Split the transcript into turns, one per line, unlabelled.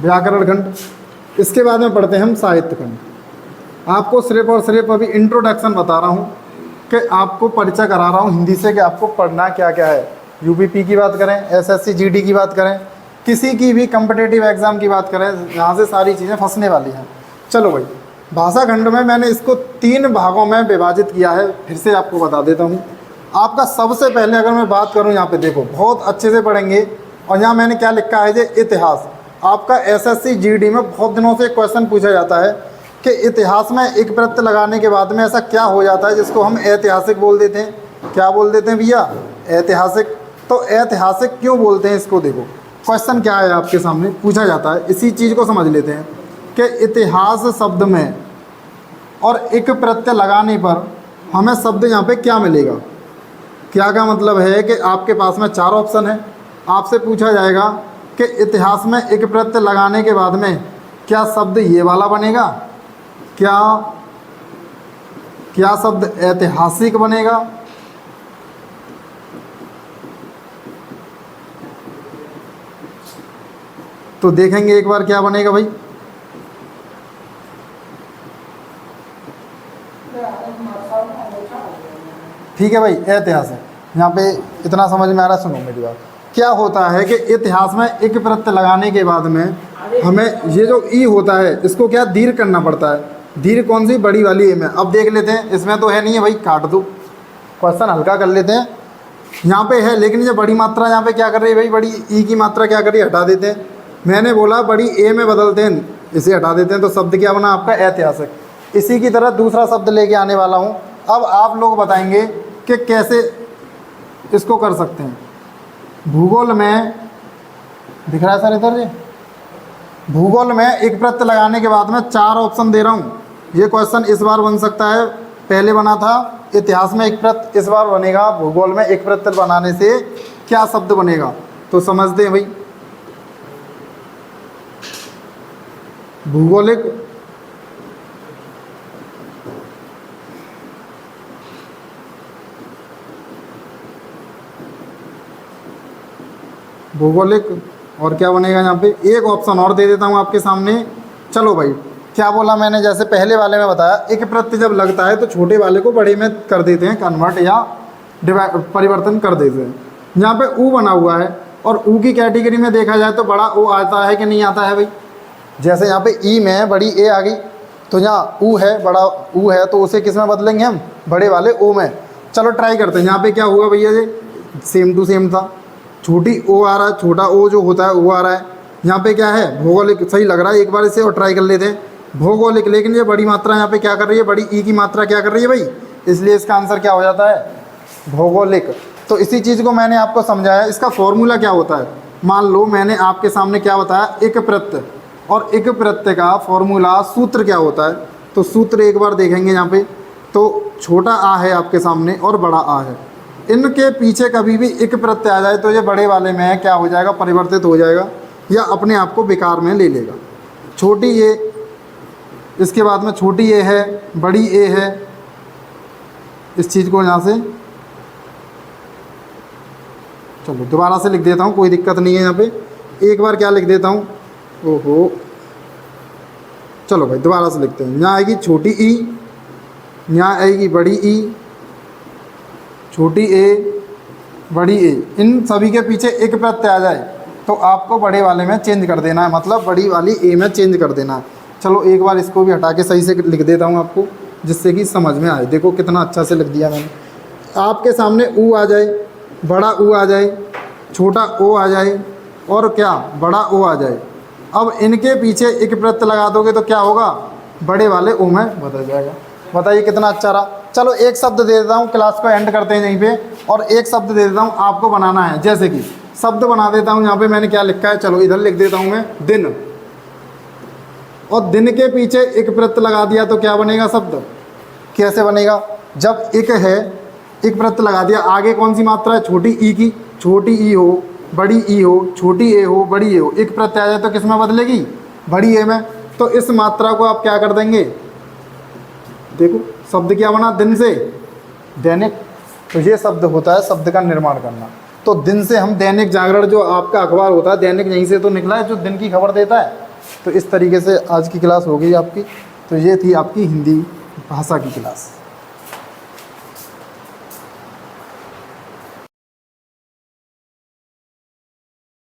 व्याकरण खंड। इसके बाद में पढ़ते हैं हम साहित्य खंड। आपको सिर्फ और सिर्फ अभी इंट्रोडक्शन बता रहा हूँ कि आपको परिचय करा रहा हूँ हिंदी से कि आपको पढ़ना क्या क्या है। यूपीपी की बात करें, एसएससी जीडी की बात करें, किसी की भी कम्पिटिटिव एग्ज़ाम की बात करें, यहाँ से सारी चीज़ें फंसने वाली हैं। चलो भाई, भाषा खंड में मैंने इसको 3 भागों में विभाजित किया है। फिर से आपको बता देता हूँ। आपका सबसे पहले अगर मैं बात करूँ, यहाँ पे देखो बहुत अच्छे से पढ़ेंगे। और यहाँ मैंने क्या लिखा है, ये इतिहास। आपका एसएससी जीडी में बहुत दिनों से क्वेश्चन पूछा जाता है कि इतिहास में एक प्रत्यय लगाने के बाद में ऐसा क्या हो जाता है जिसको हम ऐतिहासिक बोल देते हैं। क्या बोल देते हैं भैया? ऐतिहासिक। तो ऐतिहासिक क्यों बोलते हैं इसको देखो, क्वेश्चन क्या है आपके सामने पूछा जाता है। इसी चीज़ को समझ लेते हैं कि इतिहास शब्द में और एक प्रत्यय लगाने पर हमें शब्द यहाँ पे क्या मिलेगा। क्या का मतलब है कि आपके पास में 4 ऑप्शन है। आपसे पूछा जाएगा कि इतिहास में एक प्रत्यय लगाने के बाद में क्या शब्द ये वाला बनेगा, क्या शब्द ऐतिहासिक बनेगा, तो देखेंगे एक बार क्या बनेगा भाई। ठीक है भाई, ऐतिहासिक। यहाँ पे इतना समझ में आ रहा है, सुनो मेरी बात। क्या होता है कि इतिहास में एक प्रत्यय लगाने के बाद में हमें ये जो ई होता है इसको क्या दीर्घ करना पड़ता है। दीर्घ कौन सी? बड़ी वाली ए में। अब देख लेते हैं, इसमें तो है नहीं है भाई, काट दो, क्वेश्चन हल्का कर लेते हैं। यहाँ पे है, लेकिन ये बड़ी मात्रा यहाँ पे क्या कर रही है भाई, बड़ी ई की मात्रा क्या कर रही है, हटा देते हैं। मैंने बोला बड़ी ए में बदलते हैं, इसे हटा देते हैं, तो शब्द क्या बना आपका? ऐतिहासिक। इसी की तरह दूसरा शब्द लेके आने वाला हूँ। अब आप लोग बताएंगे कि कैसे इसको कर सकते हैं। भूगोल में दिख रहा है सर इधर, ये भूगोल में एक प्रत्यय लगाने के बाद में 4 ऑप्शन दे रहा हूँ। ये क्वेश्चन इस बार बन सकता है, पहले बना था इतिहास में एक प्रत्यय, इस बार बनेगा भूगोल में एक प्रत्यय बनाने से क्या शब्द बनेगा, तो समझते हैं भाई। भूगोलिक, भूगोलिक और क्या बनेगा यहाँ पे, एक ऑप्शन और दे देता हूँ आपके सामने। चलो भाई, क्या बोला मैंने, जैसे पहले वाले में बताया, एक प्रत्यय जब लगता है तो छोटे वाले को बड़े में कर देते हैं, कन्वर्ट या परिवर्तन कर देते हैं। यहाँ पे ऊ बना हुआ है, और ऊ की कैटेगरी में देखा जाए तो बड़ा ओ आता है कि नहीं आता है भाई। जैसे यहाँ पे ई में बड़ी ए आ गई, तो यहाँ ऊ है, बड़ा ऊ है, तो उसे किस में बदलेंगे हम? बड़े वाले ओ में। चलो ट्राई करते हैं। यहाँ पे क्या हुआ भैया, ये सेम टू सेम था, छोटी ओ आ रहा है, छोटा ओ जो होता है वो आ रहा है। यहाँ पे क्या है? भौगोलिक। सही लग रहा है, एक बार इसे और ट्राई कर लेते हैं, भौगोलिक। लेकिन ये बड़ी मात्रा यहाँ पे क्या कर रही है, बड़ी ई की मात्रा क्या कर रही है भाई, इसलिए इसका आंसर क्या हो जाता है? भौगोलिक। तो इसी चीज़ को मैंने आपको समझाया। इसका फॉर्मूला क्या होता है, मान लो मैंने आपके सामने क्या बताया, एक प्रत्यय, और एक प्रत्यय का फॉर्मूला सूत्र क्या होता है, तो सूत्र एक बार देखेंगे यहाँ पे। तो छोटा आ है आपके सामने और बड़ा आ है, इनके पीछे कभी भी एक प्रत्यय आ जाए तो ये बड़े वाले में क्या हो जाएगा, परिवर्तित हो जाएगा, या अपने आप को बेकार में ले लेगा। छोटी ए, इसके बाद में छोटी ए है, बड़ी ए है। इस चीज़ को यहाँ से चलो दोबारा से लिख देता हूँ, कोई दिक्कत नहीं है। यहाँ पे एक बार क्या लिख देता हूँ, ओहो, चलो भाई दोबारा से लिखते हैं। यहाँ आएगी छोटी ई, यहाँ आएगी बड़ी ई, छोटी ए, बड़ी ए। इन सभी के पीछे एक प्रत्यय आ जाए तो आपको बड़े वाले में चेंज कर देना है, मतलब बड़ी वाली ए में चेंज कर देना है। चलो एक बार इसको भी हटा के सही से लिख देता हूँ आपको, जिससे कि समझ में आए। देखो कितना अच्छा से लिख दिया मैंने। आपके सामने ऊ आ जाए, बड़ा ऊ आ जाए, छोटा ओ आ जाए, और क्या, बड़ा ओ आ जाए। अब इनके पीछे एक प्रत्यय लगा दोगे तो क्या होगा, बड़े वाले ओ में बदल जाएगा। बताइए कितना अच्छा रहा। चलो एक शब्द दे देता हूँ, क्लास को एंड करते हैं यहीं पे, और एक शब्द दे देता हूँ आपको बनाना है। जैसे कि शब्द बना देता हूँ, यहाँ पे मैंने क्या लिखा है, चलो इधर लिख देता हूँ मैं, दिन। और दिन के पीछे एक प्रत्यय लगा दिया तो क्या बनेगा शब्द, कैसे बनेगा, जब एक है, एक प्रत्यय लगा दिया, आगे कौन सी मात्रा है, छोटी ई की, छोटी ई हो, बड़ी ई हो, छोटी ए हो, बड़ी ए हो, एक प्रत्यय आ जाए तो किस में बदलेगी, बड़ी ए में। तो इस मात्रा को आप क्या कर देंगे, देखो शब्द क्या बना, दिन से दैनिक। तो ये शब्द होता है शब्द का निर्माण करना। तो दिन से हम दैनिक जागरण जो आपका अखबार होता है दैनिक यहीं से तो निकला है जो दिन की खबर देता है। तो इस तरीके से आज की क्लास हो गई आपकी। तो ये थी आपकी हिंदी भाषा की क्लास।